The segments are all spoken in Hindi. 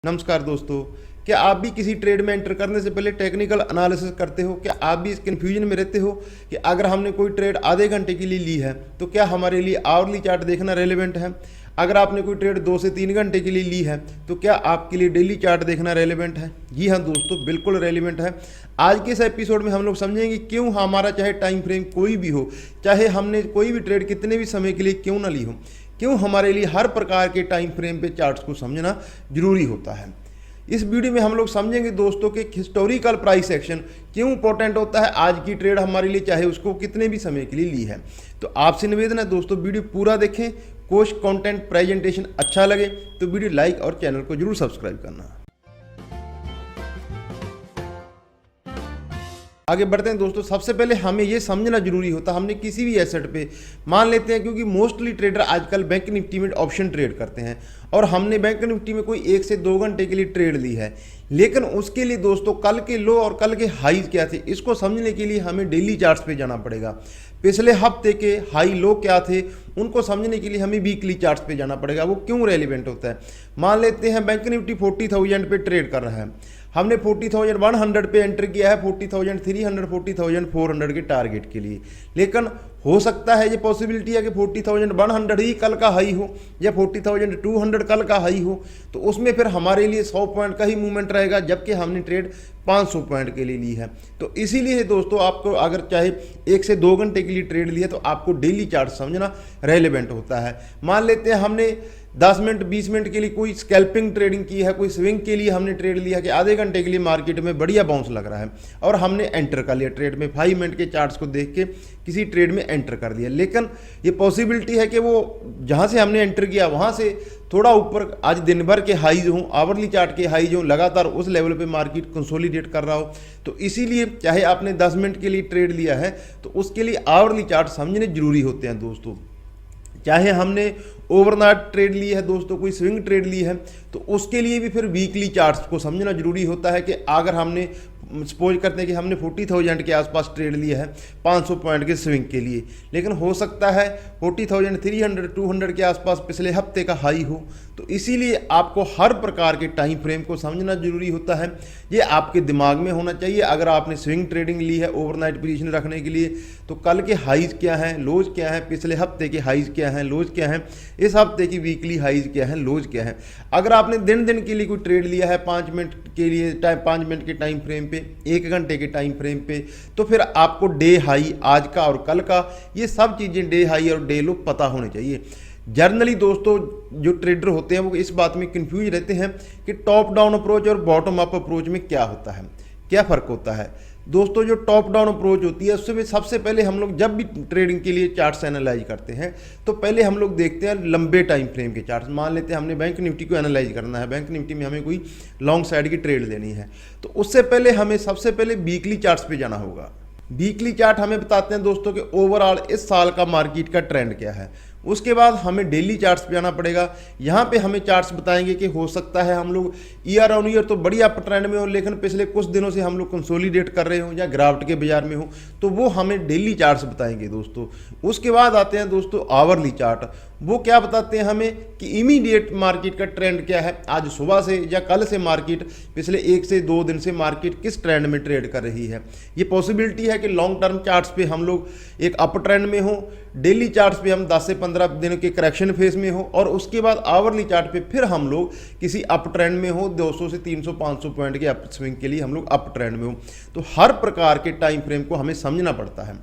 नमस्कार दोस्तों। क्या आप भी किसी ट्रेड में एंटर करने से पहले टेक्निकल एनालिसिस करते हो? क्या आप भी इस कन्फ्यूजन में रहते हो कि अगर हमने कोई ट्रेड आधे घंटे के लिए ली है तो क्या हमारे लिए आवरली चार्ट देखना रेलेवेंट है? अगर आपने कोई ट्रेड 2 से 3 घंटे के लिए ली है तो क्या आपके लिए डेली चार्ट देखना रेलेवेंट है? जी हाँ दोस्तों, बिल्कुल रेलेवेंट है। आज के इस एपिसोड में हम लोग समझेंगे क्यों हमारा चाहे टाइम फ्रेम कोई भी हो, चाहे हमने कोई भी ट्रेड कितने भी समय के लिए क्यों ना ली हो, क्यों हमारे लिए हर प्रकार के टाइम फ्रेम पे चार्ट्स को समझना जरूरी होता है। इस वीडियो में हम लोग समझेंगे दोस्तों कि हिस्टोरिकल प्राइस एक्शन क्यों इंपॉर्टेंट होता है आज की ट्रेड हमारे लिए, चाहे उसको कितने भी समय के लिए ली है। तो आपसे निवेदन है दोस्तों, वीडियो पूरा देखें। कोर्स कंटेंट प्रेजेंटेशन अच्छा लगे तो वीडियो लाइक और चैनल को जरूर सब्सक्राइब करना। आगे बढ़ते हैं दोस्तों। सबसे पहले हमें ये समझना जरूरी होता है, हमने किसी भी एसेट पे मान लेते हैं, क्योंकि मोस्टली ट्रेडर आजकल बैंक निफ्टी में ऑप्शन ट्रेड करते हैं और हमने बैंक निफ्टी में कोई 1 से 2 घंटे के लिए ट्रेड ली है, लेकिन उसके लिए दोस्तों कल के लो और कल के हाई क्या थे इसको समझने के लिए हमें डेली चार्ट्स पे जाना पड़ेगा। पिछले हफ्ते के हाई लो क्या थे उनको समझने के लिए हमें वीकली चार्ट्स पे जाना पड़ेगा। वो क्यों रेलिवेंट होता है? मान लेते हैं बैंक निफ्टी 40,000 पे ट्रेड कर रहा है, हमने 40,100 पे एंटर किया है 40,300 40,400 के टारगेट के लिए, लेकिन हो सकता है ये पॉसिबिलिटी है कि 40,100 ही कल का हाई हो या 40,200 कल का हाई हो, तो उसमें फिर हमारे लिए 100 पॉइंट का ही मूवमेंट रहेगा, जबकि हमने ट्रेड 500 पॉइंट के लिए ली है। तो इसीलिए दोस्तों आपको अगर चाहे 1 से 2 घंटे के लिए ट्रेड ली है तो आपको डेली चार्ट समझना रेलेवेंट होता है। मान लेते हैं हमने 10 मिनट 20 मिनट के लिए कोई स्कैल्पिंग ट्रेडिंग की है, कोई स्विंग के लिए हमने ट्रेड लिया कि आधे घंटे के लिए मार्केट में बढ़िया बाउंस लग रहा है और हमने एंटर कर लिया ट्रेड में, 5 मिनट के चार्ट्स को देख के किसी ट्रेड में एंटर कर दिया। लेकिन ये पॉसिबिलिटी है कि वो जहाँ से हमने एंटर किया वहाँ से थोड़ा ऊपर आज दिन भर के हाईज हों, आवरली चार्ट के हाईज हों, लगातार उस लेवल पे मार्केट कंसोलिडेट कर रहा हो। तो इसीलिए चाहे आपने 10 मिनट के लिए ट्रेड लिया है तो उसके लिए आवरली चार्ट समझने जरूरी होते हैं दोस्तों। चाहे हमने ओवरनाइट ट्रेड ली है दोस्तों, कोई स्विंग ट्रेड ली है, तो उसके लिए भी फिर वीकली चार्ट्स को समझना जरूरी होता है कि अगर हमने सपोज करते हैं कि हमने 40,000 के आसपास ट्रेड लिया है 500 पॉइंट के स्विंग के लिए, लेकिन हो सकता है 40,300 200 के आसपास पिछले हफ्ते का हाई हो। तो इसीलिए आपको हर प्रकार के टाइम फ्रेम को समझना जरूरी होता है, ये आपके दिमाग में होना चाहिए। अगर आपने स्विंग ट्रेडिंग ली है ओवरनाइट पोजीशन रखने के लिए, तो कल के हाईज क्या हैं, लोज क्या हैं, पिछले हफ्ते के हाईज क्या हैं, लोज क्या हैं, इस हफ्ते की वीकली हाईज क्या हैं, लोज क्या हैं। अगर आपने दिन के लिए कोई ट्रेड लिया है 5 मिनट के लिए, 5 मिनट के टाइम फ्रेम पे, 1 घंटे के टाइम फ्रेम पे, तो फिर आपको डे हाई आज का और कल का ये सब चीज़ें डे हाई और डे लो पता होने चाहिए। जनरली दोस्तों जो ट्रेडर होते हैं वो इस बात में कंफ्यूज रहते हैं कि टॉप डाउन अप्रोच और बॉटम अप अप्रोच में क्या होता है, क्या फ़र्क होता है। दोस्तों जो टॉप डाउन अप्रोच होती है उससे सबसे पहले हम लोग जब भी ट्रेडिंग के लिए चार्ट्स एनालाइज करते हैं तो पहले हम लोग देखते हैं लंबे टाइम फ्रेम के चार्ट्स। मान लेते हैं हमने बैंक निफ्टी को एनालाइज करना है, बैंक निफ्टी में हमें कोई लॉन्ग साइड की ट्रेड लेनी है, तो उससे पहले हमें सबसे पहले वीकली चार्ट्स पे जाना होगा। वीकली चार्ट हमें बताते हैं दोस्तों कि ओवरऑल इस साल का मार्केट का ट्रेंड क्या है। उसके बाद हमें डेली चार्ट्स पे जाना पड़ेगा। यहाँ पे हमें चार्ट्स बताएंगे कि हो सकता है हम लोग ईयर ऑन ईयर तो बढ़िया ट्रेंड में हो, लेकिन पिछले कुछ दिनों से हम लोग कंसोलिडेट कर रहे हो या गिरावट के बाजार में हो, तो वो हमें डेली चार्ट्स बताएंगे दोस्तों। उसके बाद आते हैं दोस्तों आवरली चार्ट। वो क्या बताते हैं हमें कि इमीडिएट मार्केट का ट्रेंड क्या है, आज सुबह से या कल से मार्केट पिछले 1 से 2 दिन से मार्केट किस ट्रेंड में ट्रेड कर रही है। ये पॉसिबिलिटी है कि लॉन्ग टर्म चार्ट्स पे हम लोग एक अप ट्रेंड में हो, डेली चार्ट्स पे हम 10 से 15 दिन के करेक्शन फेज में हो, और उसके बाद आवरली चार्ट पे फिर हम लोग किसी अप ट्रेंड में हो, 200 से 300 500 पॉइंट के अप स्विंग के लिए हम लोग अप ट्रेंड में हो। तो हर प्रकार के टाइम फ्रेम को हमें समझना पड़ता है।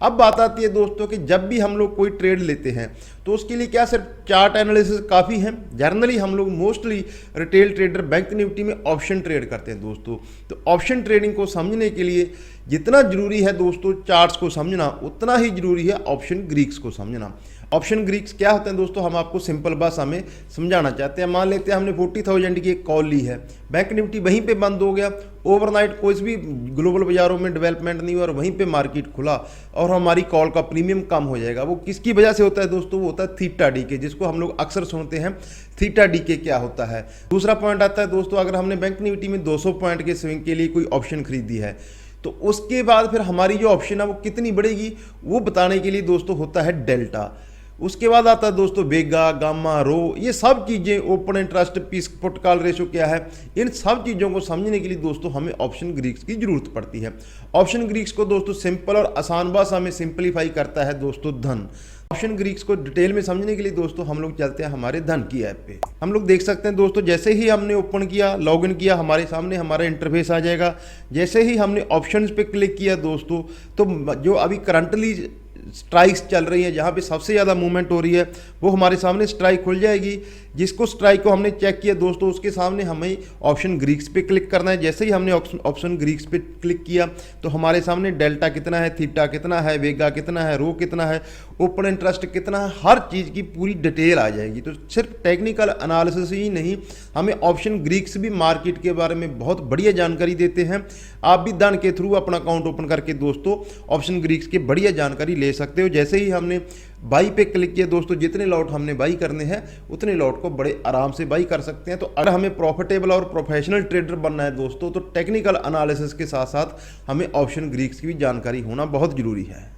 अब बात आती है दोस्तों कि जब भी हम लोग कोई ट्रेड लेते हैं तो उसके लिए क्या सिर्फ चार्ट एनालिसिस काफ़ी है? जनरली हम लोग mostly retail trader bank Nifty में ऑप्शन ट्रेड करते हैं दोस्तों। तो ऑप्शन ट्रेडिंग को समझने के लिए जितना जरूरी है दोस्तों चार्ट्स को समझना, उतना ही जरूरी है ऑप्शन ग्रीक्स को समझना। ऑप्शन ग्रीक्स क्या होते हैं दोस्तों, हम आपको सिंपल भाषा में समझाना चाहते हैं। मान लेते हैं हमने 40,000 की एक कॉल ली है, बैंक निफ्टी वहीं पे बंद हो गया, ओवरनाइट कोई भी ग्लोबल बाजारों में डेवलपमेंट नहीं हुआ और वहीं पे मार्केट खुला और हमारी कॉल का प्रीमियम कम हो जाएगा। वो किसकी वजह से होता है दोस्तों? वो होता है थीटा डीके, जिसको हम लोग अक्सर सुनते हैं। थीटा डीके क्या होता है? दूसरा पॉइंट आता है दोस्तों, अगर हमने बैंक निफ्टी में 200 पॉइंट के स्विंग के लिए कोई ऑप्शन खरीदी है तो उसके बाद फिर हमारी जो ऑप्शन है वो कितनी बढ़ेगी वो बताने के लिए दोस्तों होता है डेल्टा। उसके बाद आता है दोस्तों वेगा, गामा, रो, ये सब चीज़ें, ओपन इंटरेस्ट, पीस पुट कॉल रेशो क्या है, इन सब चीज़ों को समझने के लिए दोस्तों हमें ऑप्शन ग्रीक्स की जरूरत पड़ती है। ऑप्शन ग्रीक्स को दोस्तों सिंपल और आसान भाषा में सिंपलीफाई करता है दोस्तों धन। ऑप्शन ग्रीक्स को डिटेल में समझने के लिए दोस्तों हम लोग चलते हैं हमारे धन की ऐप पे। हम लोग देख सकते हैं दोस्तों, जैसे ही हमने ओपन किया, लॉगिन किया, हमारे सामने हमारा इंटरफेस आ जाएगा। जैसे ही हमने ऑप्शंस पे क्लिक किया दोस्तों, तो जो अभी करंटली स्ट्राइक्स चल रही है, जहाँ पे सबसे ज़्यादा मूवमेंट हो रही है, वो हमारे सामने स्ट्राइक खुल जाएगी। जिसको स्ट्राइक को हमने चेक किया दोस्तों, उसके सामने हमें ऑप्शन ग्रीक्स पे क्लिक करना है। जैसे ही हमने ऑप्शन ग्रीक्स पे क्लिक किया तो हमारे सामने डेल्टा कितना है, थीटा कितना है, वेगा कितना है, रो कितना है, ओपन इंटरेस्ट कितना है, हर चीज़ की पूरी डिटेल आ जाएगी। तो सिर्फ टेक्निकल एनालिसिस ही नहीं, हमें ऑप्शन ग्रीक्स भी मार्केट के बारे में बहुत बढ़िया जानकारी देते हैं। आप भी धन के थ्रू अपना अकाउंट ओपन करके दोस्तों ऑप्शन ग्रीक्स की बढ़िया जानकारी ले सकते हो। जैसे ही हमने बाई पे क्लिक किया दोस्तों, जितने लॉट हमने बाई करने हैं उतने लॉट को बड़े आराम से बाई कर सकते हैं। तो अगर हमें प्रॉफिटेबल और प्रोफेशनल ट्रेडर बनना है दोस्तों, तो टेक्निकल एनालिसिस के साथ साथ हमें ऑप्शन ग्रीक्स की भी जानकारी होना बहुत जरूरी है।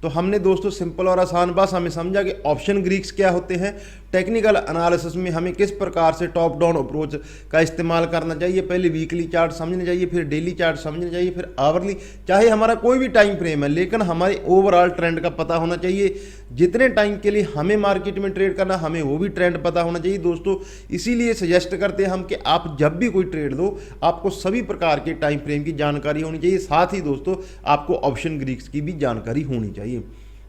तो हमने दोस्तों सिंपल और आसान भाषा में समझा कि ऑप्शन ग्रीक्स क्या होते हैं, टेक्निकल एनालिसिस में हमें किस प्रकार से टॉप डाउन अप्रोच का इस्तेमाल करना चाहिए। पहले वीकली चार्ट समझना चाहिए, फिर डेली चार्ट समझना चाहिए, फिर आवरली, चाहे हमारा कोई भी टाइम फ्रेम है, लेकिन हमारे ओवरऑल ट्रेंड का पता होना चाहिए। जितने टाइम के लिए हमें मार्केट में ट्रेड करना, हमें वो भी ट्रेंड पता होना चाहिए दोस्तों। इसीलिए सजेस्ट करते हैं हम कि आप जब भी कोई ट्रेड दो, आपको सभी प्रकार के टाइम फ्रेम की जानकारी होनी चाहिए। साथ ही दोस्तों आपको ऑप्शन ग्रीक्स की भी जानकारी होनी चाहिए।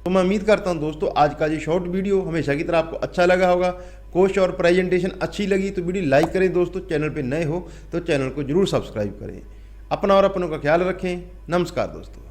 तो मैं उम्मीद करता हूं दोस्तों आज का ये शॉर्ट वीडियो हमेशा की तरह आपको अच्छा लगा होगा। कोच और प्रेजेंटेशन अच्छी लगी तो वीडियो लाइक करें दोस्तों। चैनल पे नए हो तो चैनल को जरूर सब्सक्राइब करें। अपना और अपनों का ख्याल रखें। नमस्कार दोस्तों।